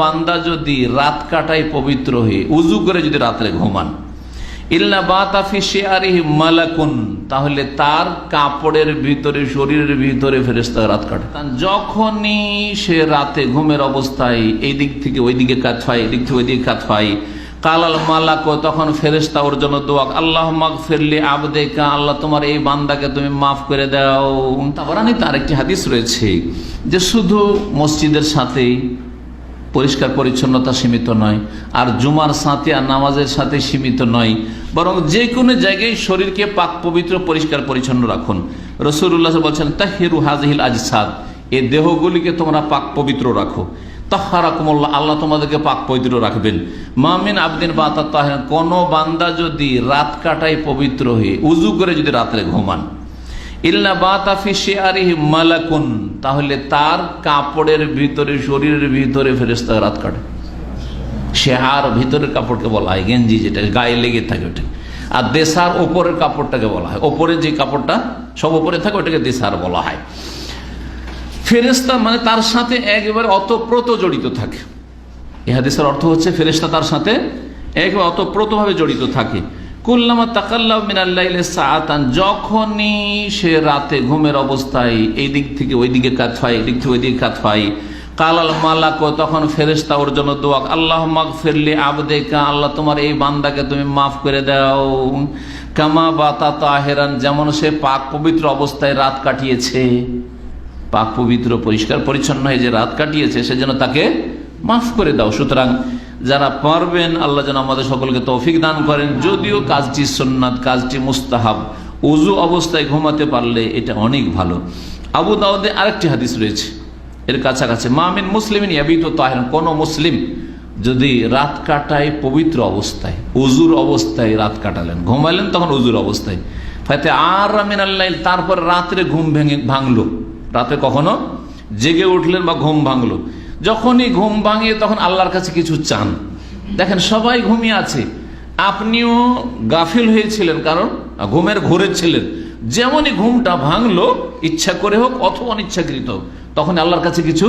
বান্দা যদি রাত কাটায় পবিত্র হয়ে উজু করে যদি রাত্রে ঘুমান, ইল্লা বাতা ফি শিআরিহি মালাকুন, তাহলে তার কাপড়ের ভিতরে, শরীরের ভিতরে ফেরেশতা রাত কাটে। যখনই সে রাতে ঘুমের অবস্থায় এই দিক থেকে ওই দিকে কাত হয়, এদিক থেকে ওই দিকে কাত হয়, কালাল মালাক, তখন ফেরেশতা ওর জন্য দোয়া, আল্লাহুম্মা গফিরলি আবদিকা, আল্লাহ তোমার এই বান্দাকে তুমি মাফ করে দাও। তাবরানীতে আরেকটি হাদিস রয়েছে যে শুধু মসজিদের সাথেই পরিষ্কার পরিচ্ছন্নতা সীমিত নয়, আর জুমার সাথে আর নামাজের সাথে সীমিত নয়, বরং যে কোনো জায়গায় শরীরকে পাক পবিত্র পরিষ্কার পরিচ্ছন্ন রাখুন। রাসূলুল্লাহ বলছেন তাহিরু হাযিহিল আজসাদ, এই দেহগুলিকে তোমরা পাক পবিত্র রাখো। তাহহারাকুমুল্লাহ, আল্লাহ তোমাদেরকে পাক পবিত্র রাখবেন। মা মিন আবদিন বাতা তাহির, কোন বান্দা যদি রাত কাটায় পবিত্র হয়ে উজু করে যদি রাত্রে ঘুমান, ইল্লা বাতা ফি শিআরিহি মালাকুন, তাহলে তার কাপড়ের ভিতরে, শরীরের ভিতরে ফেরেশতা রাত কাটে। শেহার ভিতরের কাপড়কে বলা হয় গেঞ্জি, যেটা গায়ে লেগে থাকে ওটা, আর দেশার ওপরের কাপড়টাকে বলা হয়, ওপরে যে কাপড়টা সব ওপরে থাকে ওটাকে দেশার বলা হয়। ফেরেশতা মানে তার সাথে একেবারে অতপ্রত জড়িত থাকে। এই হাদিসের অর্থ হচ্ছে ফেরেশতা তার সাথে একেবারে অতপ্রতভাবে জড়িত থাকে। কুল্লামা তাকাল্লাম মিনাল লাইলি সাআতান, যখনই সে রাতে ঘুমের অবস্থায় এই দিক থেকে ওই দিকে কাত হয়, এদিক থেকে ওই দিকে কাত হয়, কালাল মালাক, তখন ফেরেশতা ওর জন্য দোয়া, আল্লাহুম্মা গফিরলি আবদিকা, আল্লাহ তোমার এই বান্দাকে তুমি মাফ করে দাও। কামা বাতা তাহিরান, যেমন সে পাক পবিত্র অবস্থায় রাত কাটিয়েছে, পাক পবিত্র পরিষ্কার পরিচ্ছন্ন হয়ে যে রাত কাটিয়েছে, সেজন্য তাকে মাফ করে দাও। সুতরাং যারা পারবেন, আল্লাহ যেন আমাদের সকলকে তৌফিক দান করেন। যদিও কাজটি সুন্নাত, কাজটি মুস্তাহাব, উজু অবস্থায় ঘুমাতে পারলে এটা অনেক ভালো। আবু দাউদে আরেকটি হাদিস রয়েছে এর কাছাকাছি, মা মিন মুসলিমিন ইয়াবিতু তাহিরান, কোন মুসলিম যদি রাত কাটায় পবিত্র অবস্থায়, উজুর অবস্থায় রাত কাটালেন, ঘুমাইলেন তখন উজুর অবস্থায়, ফাতে আর মিনাল লাইল, তারপর রাত্রে ঘুম ভাঙলো, রাতে কখনো জেগে উঠলেন বা ঘুম ভাঙলো, যখনই ঘুম ভাঙিয়ে তখন আল্লাহর কাছে কিছু চান। দেখেন সবাই ঘুমিয়ে আছে, আপনিও গাফিল হয়েছিলেন কারণ ঘুমের ঘোরে ছিলেন, যেমনই ঘুমটা ভাঙলো, ইচ্ছা করে হোক অথবা অনিচ্ছাকৃত হোক, তখন আল্লাহর কাছে কিছু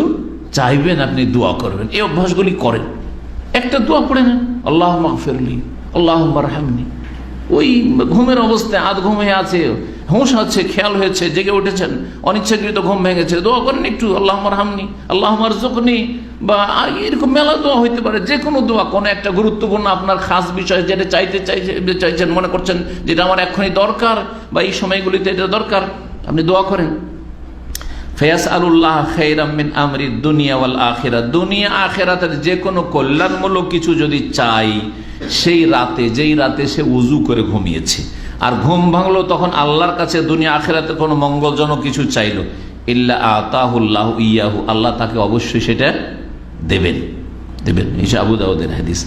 চাইবেন, আপনি দোয়া করবেন। এই অভ্যাসগুলি করেন। একটা দোয়া পড়ে নেন, আল্লাহুম্মা গফিরলি, আল্লাহুম্মা রহমনি। ওই ঘুমের অবস্থায় আধ ঘুম হয়ে আছে, হুঁশ আছে, খেয়াল হয়েছে, জেগে উঠেছেন, অনিচ্ছাকৃত ঘুম ভেঙেছে, দোয়া করেন একটু, আল্লাহুম্মা রহমনি, আল্লাহুম্মা রযুকনি, বা এরকম মেলা দোয়া হইতে পারে। যে কোনো দোয়া, কোনো একটা গুরুত্বপূর্ণ আপনার খাস বিষয় যেটা চাইছেন, মনে করছেন যেটা আমার এখনই দরকার বা এই সময়গুলিতে এটা দরকার, আপনি দোয়া করেন। ফায়াসআলুল্লাহ খায়রাম মিন আমরি দুনিয়া ওয়াল আখিরাহ, দুনিয়া আখিরাতের যে কোনো কল্যাণমূলক কিছু যদি চাই, সেই রাতে, যেই রাতে সে উজু করে ঘুমিয়েছে আর ঘুম ভাঙলো, তখন আল্লাহর কাছে দুনিয়া আখিরাতে কোনো মঙ্গলজনক কিছু চাইলো, ইল্লা আতাহুল্লাহু ইয়াহু, আল্লাহ তাকে অবশ্যই সেটা দেবেন। এই আবু দাউদের হাদিস।